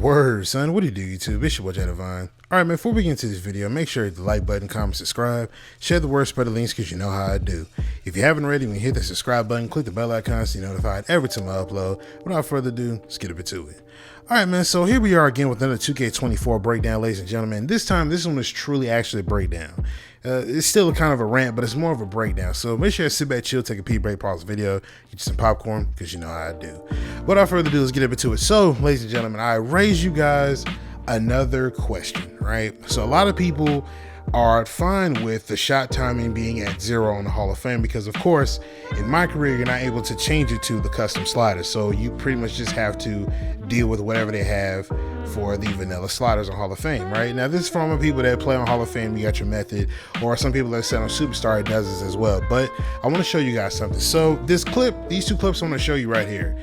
Word, son. What do you do, YouTube? It's your boy, Divine. Alright, man, before we get into this video, make sure you hit the like button, comment, subscribe, share the word, spread the links, because you know how I do. If you haven't already, when you hit the subscribe button, click the bell icon so you're notified every time I upload. Without further ado, let's get into it. Alright, man, so here we are again with another 2K24 breakdown, ladies and gentlemen. This time, this one is truly actually a breakdown. It's still kind of a rant, but it's more of a breakdown. So make sure you sit back, chill, take a pee break, pause the video, get you some popcorn, because you know how I do. Without further ado, let's get into it. So, ladies and gentlemen, I raise you guys another question, right? So a lot of people are fine with the shot timing being at 0 on the Hall of Fame because, of course, in my career, you're not able to change it to the custom sliders. So you pretty much just have to deal with whatever they have for the vanilla sliders on Hall of Fame, right? Now, this is from people that play on Hall of Fame, you got your method, or some people that set on Superstar, it does this as well. But I want to show you guys something. So this clip, these two clips I'm going to show you right here,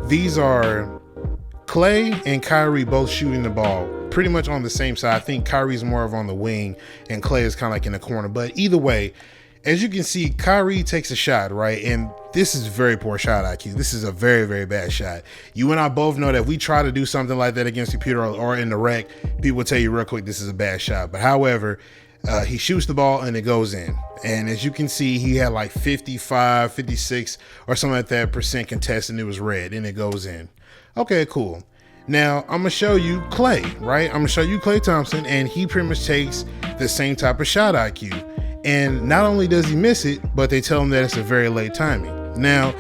these are Klay and Kyrie both shooting the ball pretty much on the same side. I think Kyrie's more of on the wing and Klay is kind of like in the corner. But either way, as you can see, Kyrie takes a shot, right? And this is very poor shot IQ. This is a very, very bad shot. You and I both know that if we try to do something like that against computer or in the rec, people will tell you real quick, this is a bad shot. But however, he shoots the ball and it goes in. And as you can see, he had like 55, 56 or something like that % contested, and it was red and it goes in. Okay, cool. Now, I'm going to show you Klay, right? I'm going to show you Klay Thompson, and he pretty much takes the same type of shot IQ. And not only does he miss it, but they tell him that it's a very late timing. Now,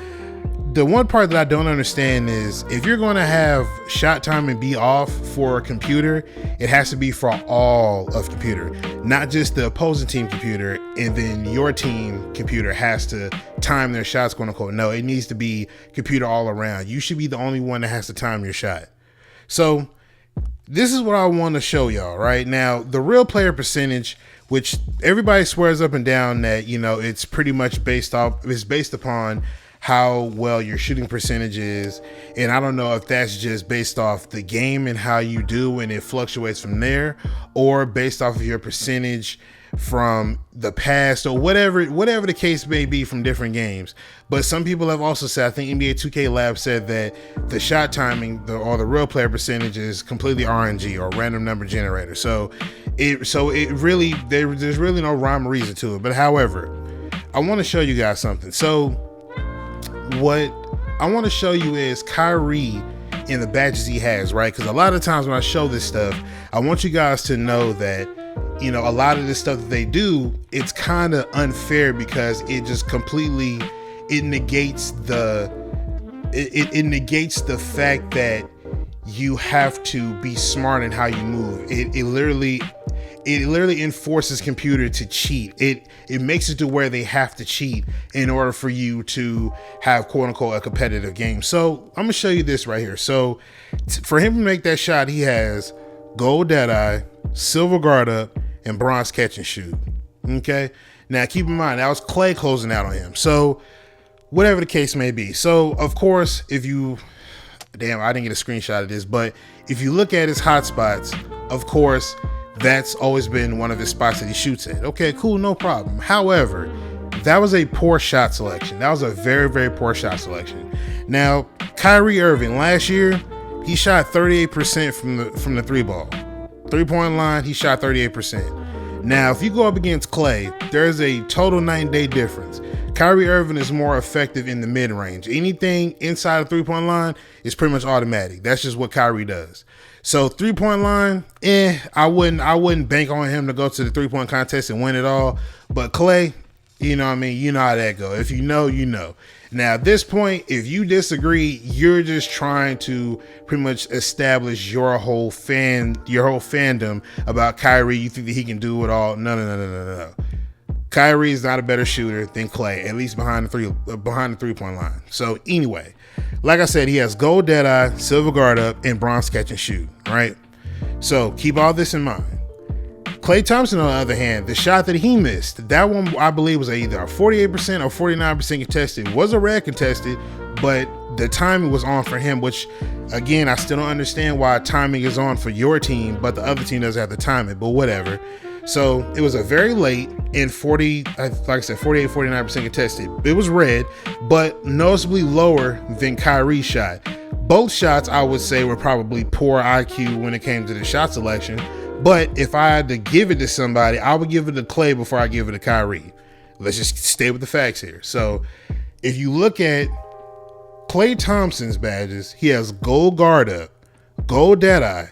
the one part that I don't understand is if you're going to have shot timing be off for a computer, it has to be for all of computer, not just the opposing team computer, and then your team computer has to time their shots, quote unquote. No, it needs to be computer all around. You should be the only one that has to time your shot. So this is what I want to show y'all right now. The real player percentage, which everybody swears up and down that, you know, it's pretty much based upon how well your shooting percentage is. And I don't know if that's just based off the game and how you do and it fluctuates from there, or based off of your percentage from the past, or whatever the case may be from different games. But some people have also said, I think NBA 2K Lab said that the shot timing or the real player percentage is completely RNG or random number generator. So there's really no rhyme or reason to it. But however, I want to show you guys something. So what I want to show you is Kyrie and the badges he has, right? Because a lot of times when I show this stuff, I want you guys to know that, you know, a lot of this stuff that they do, it's kind of unfair because it just completely, it negates the fact that you have to be smart in how you move. It literally enforces computer to cheat. It makes it to where they have to cheat in order for you to have, quote unquote, a competitive game. So I'm gonna show you this right here. So for him to make that shot, he has gold deadeye, silver guard up, and bronze catch and shoot. Okay. Now keep in mind that was Klay closing out on him. So whatever the case may be. So of course, I didn't get a screenshot of this, but if you look at his hot spots, of course, that's always been one of his spots that he shoots at. Okay, cool, no problem. However, that was a poor shot selection. That was a very, very poor shot selection. Now, Kyrie Irving last year, he shot 38% from the three ball. 3-point line, he shot 38%. Now, if you go up against Klay, there's a total 9-day difference. Kyrie Irving is more effective in the mid-range. Anything inside the 3-point line is pretty much automatic. That's just what Kyrie does. So 3-point line, I wouldn't bank on him to go to the 3-point contest and win it all. But Klay, you know what I mean? You know how that go. If you know, you know. Now at this point, if you disagree, you're just trying to pretty much establish your whole fandom about Kyrie. You think that he can do it all? No. Kyrie is not a better shooter than Klay, at least behind the 3-point line. So anyway, like I said, he has gold deadeye, silver guard up, and bronze catch and shoot, right? So keep all this in mind. Klay Thompson, on the other hand, the shot that he missed, that one I believe was either a 48% or 49% contested. It was a red contested, but the timing was on for him, which again, I still don't understand why timing is on for your team, but the other team doesn't have to time it, but whatever. So it was a very late and 48, 49% contested. It was red, but noticeably lower than Kyrie's shot. Both shots, I would say, were probably poor IQ when it came to the shot selection. But if I had to give it to somebody, I would give it to Klay before I give it to Kyrie. Let's just stay with the facts here. So if you look at Klay Thompson's badges, he has gold guard up, gold deadeye,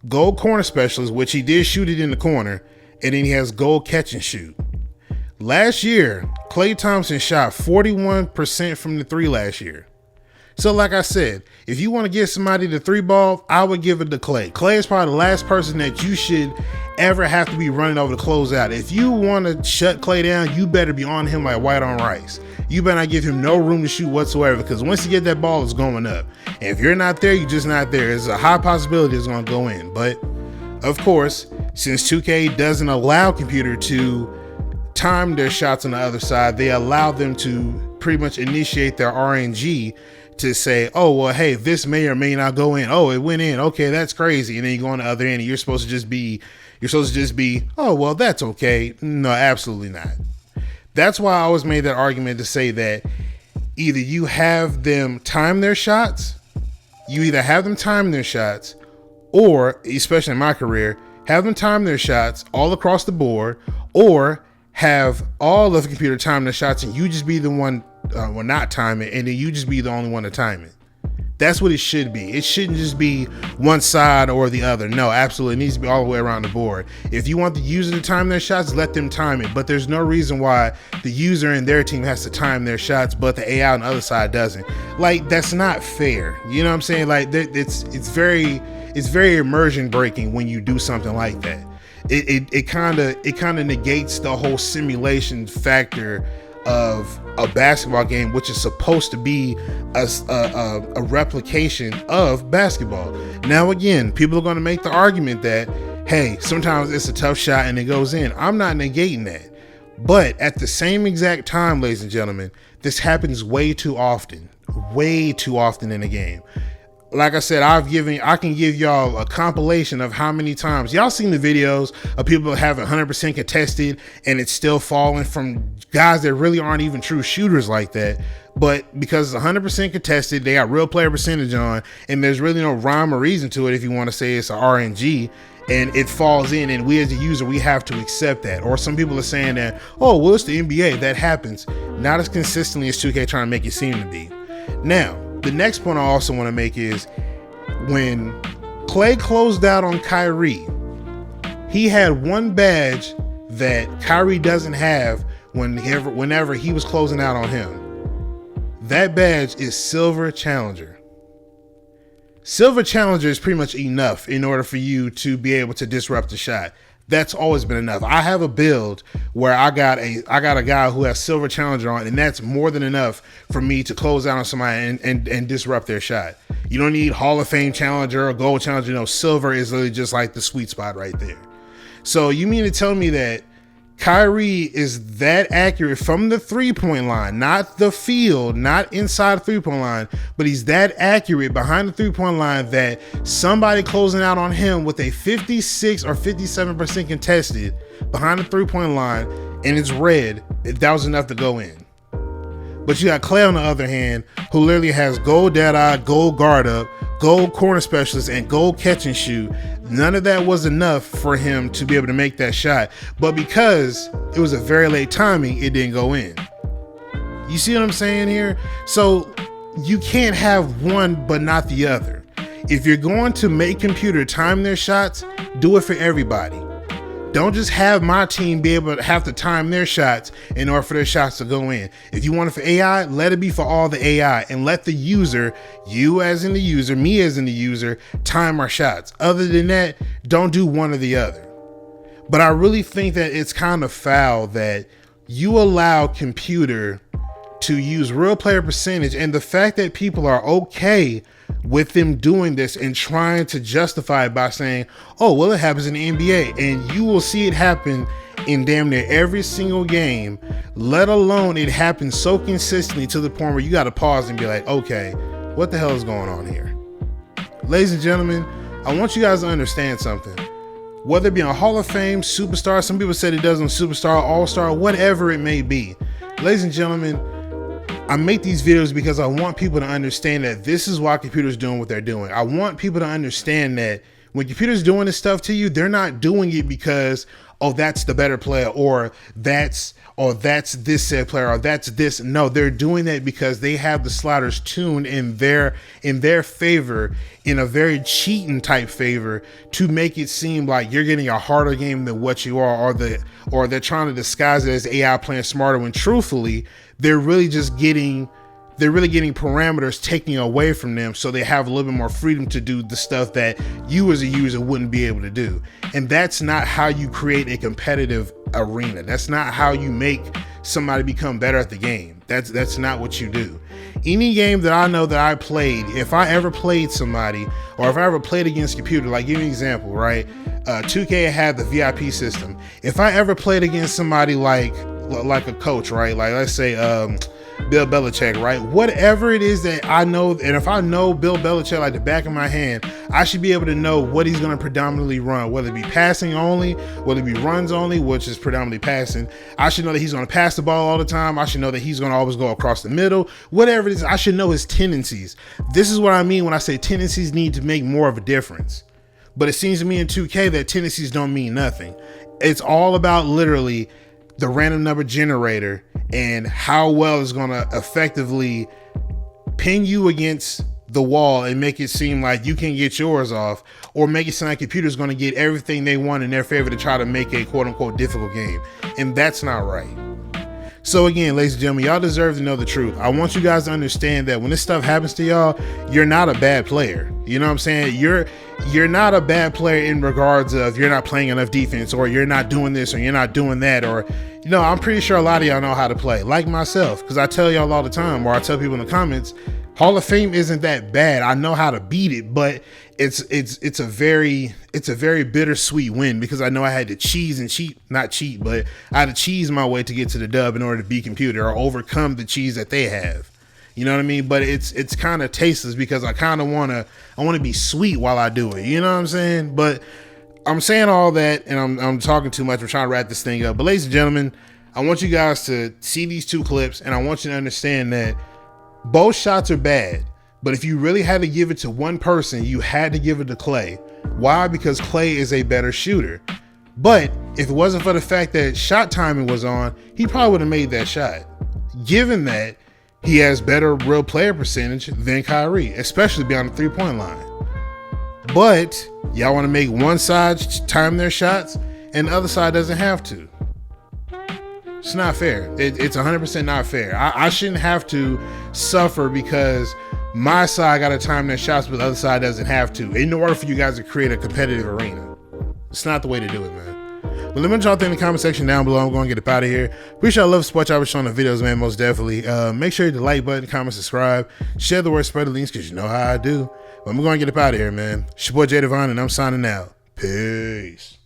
gold corner specialist, which he did shoot it in the corner, and then he has gold catch and shoot. Last year, Klay Thompson shot 41% from the three last year. So like I said, if you want to give somebody the three ball, I would give it to Klay. Klay is probably the last person that you should ever have to be running over to close out. If you want to shut Klay down, you better be on him like white on rice. You better not give him no room to shoot whatsoever, because once you get that ball, it's going up. And if you're not there, you're just not there. There's a high possibility it's going to go in. But of course, since 2K doesn't allow computer to time their shots on the other side, they allow them to pretty much initiate their RNG to say, oh, well, hey, this may or may not go in. Oh, it went in. Okay, that's crazy. And then you go on the other end and you're supposed to just be, oh, well, that's okay. No, absolutely not. That's why I always made that argument to say that either you have them time their shots, or, especially in my career, have them time their shots all across the board, or have all of the computer time their shots and you just be the one, not time it, and then you just be the only one to time it. That's what it should be. It shouldn't just be one side or the other. No, absolutely. It needs to be all the way around the board. If you want the user to time their shots, let them time it. But there's no reason why the user and their team has to time their shots, but the AI on the other side doesn't. Like, that's not fair. You know what I'm saying? Like, it's very immersion breaking when you do something like that. It kind of negates the whole simulation factor of a basketball game, which is supposed to be a replication of basketball. Now, again, people are going to make the argument that, hey, sometimes it's a tough shot and it goes in. I'm not negating that. But at the same exact time, ladies and gentlemen, this happens way too often in the game. Like I said, I can give y'all a compilation of how many times y'all seen the videos of people having 100% contested and it's still falling from guys that really aren't even true shooters like that. But because it's 100% contested, they got real player percentage on, and there's really no rhyme or reason to it if you want to say it's a RNG, and it falls in, and we as a user, we have to accept that. Or some people are saying that, oh, well, it's the NBA. That happens. Not as consistently as 2K trying to make it seem to be. Now, the next point I also want to make is when Klay closed out on Kyrie, he had one badge that Kyrie doesn't have whenever he was closing out on him. That badge is Silver Challenger. Silver Challenger is pretty much enough in order for you to be able to disrupt the shot. That's always been enough. I have a build where I got a guy who has Silver Challenger on, and that's more than enough for me to close out on somebody and disrupt their shot. You don't need Hall of Fame Challenger or Gold Challenger. No, Silver is literally just like the sweet spot right there. So you mean to tell me that Kyrie is that accurate from the three-point line, not the field, not inside the three-point line, but he's that accurate behind the three-point line that somebody closing out on him with a 56 or 57% contested behind the three-point line and it's red, that was enough to go in. But you got Klay on the other hand, who literally has gold deadeye, gold guard up, gold corner specialist, and gold catch and shoot. None of that was enough for him to be able to make that shot. But because it was a very late timing, it didn't go in. You see what I'm saying here? So you can't have one but not the other. If you're going to make computer time their shots, do it for everybody. Don't just have my team be able to have to time their shots in order for their shots to go in. If you want it for AI, let it be for all the AI and let the user, you as in the user, me as in the user, time our shots. Other than that, don't do one or the other. But I really think that it's kind of foul that you allow computer to use real player percentage, and the fact that people are okay with them doing this and trying to justify it by saying, oh, well, it happens in the NBA, and you will see it happen in damn near every single game, let alone it happens so consistently to the point where you got to pause and be like, okay, what the hell is going on here? Ladies and gentlemen, I want you guys to understand something. Whether it be on Hall of Fame, Superstar, some people said it does on Superstar, All-Star, whatever it may be. Ladies and gentlemen, I make these videos because I want people to understand that this is why computers doing what they're doing. I want people to understand that when computers doing this stuff to you, they're not doing it because, oh, that's the better player, or that's this said player, or that's this. No, they're doing that because they have the sliders tuned in their favor, in a very cheating type favor, to make it seem like you're getting a harder game than what you are, or they're trying to disguise it as AI playing smarter, when truthfully they're really getting parameters taken away from them, so they have a little bit more freedom to do the stuff that you as a user wouldn't be able to do. And that's not how you create a competitive arena. That's not how you make somebody become better at the game. That's not what you do. Any game that I know that I played, if I ever played somebody, or if I ever played against computer, like give me an example, right? 2K had the VIP system. If I ever played against somebody like a coach, right? Like let's say Bill Belichick, right? Whatever it is that I know, and if I know Bill Belichick like the back of my hand, I should be able to know what he's going to predominantly run, whether it be passing only, whether it be runs only, which is predominantly passing. I should know that he's going to pass the ball all the time. I should know that he's going to always go across the middle. Whatever it is, I should know his tendencies. This is what I mean when I say tendencies need to make more of a difference. But it seems to me in 2K that tendencies don't mean nothing. It's all about literally the random number generator and how well it's going to effectively pin you against the wall and make it seem like you can get yours off, or make it seem like computers going to get everything they want in their favor to try to make a quote unquote difficult game. And that's not right. So again, ladies and gentlemen, y'all deserve to know the truth. I want you guys to understand that when this stuff happens to y'all, you're not a bad player. You know what I'm saying? You're not a bad player in regards of you're not playing enough defense, or you're not doing this, or you're not doing that, or, you know, I'm pretty sure a lot of y'all know how to play, like myself, because I tell y'all all the time, or I tell people in the comments, Hall of Fame isn't that bad. I know how to beat it, but it's a very bittersweet win, because I know I had to I had to cheese my way to get to the dub in order to beat computer, or overcome the cheese that they have. You know what I mean? But it's kind of tasteless, because I kind of want to be sweet while I do it. You know what I'm saying? But I'm saying all that, and I'm talking too much. I'm trying to wrap this thing up. But ladies and gentlemen, I want you guys to see these two clips, and I want you to understand that both shots are bad. But if you really had to give it to one person, you had to give it to Klay. Why? Because Klay is a better shooter. But if it wasn't for the fact that shot timing was on, he probably would have made that shot. Given that he has better real player percentage than Kyrie, especially beyond the three-point line. But y'all want to make one side time their shots and the other side doesn't have to. It's not fair. It's 100% not fair. I shouldn't have to suffer because my side got to time their shots, but the other side doesn't have to, in order for you guys to create a competitive arena. It's not the way to do it, man. But let me know y'all think in the comment section down below. I'm going to get up out of here. Appreciate y'all love support y'all for showing the videos, man, most definitely. Make sure you hit the like button, comment, subscribe, share the word, spread the links, because you know how I do. But I'm going to get up out of here, man. It's your boy Jay Divine, and I'm signing out. Peace.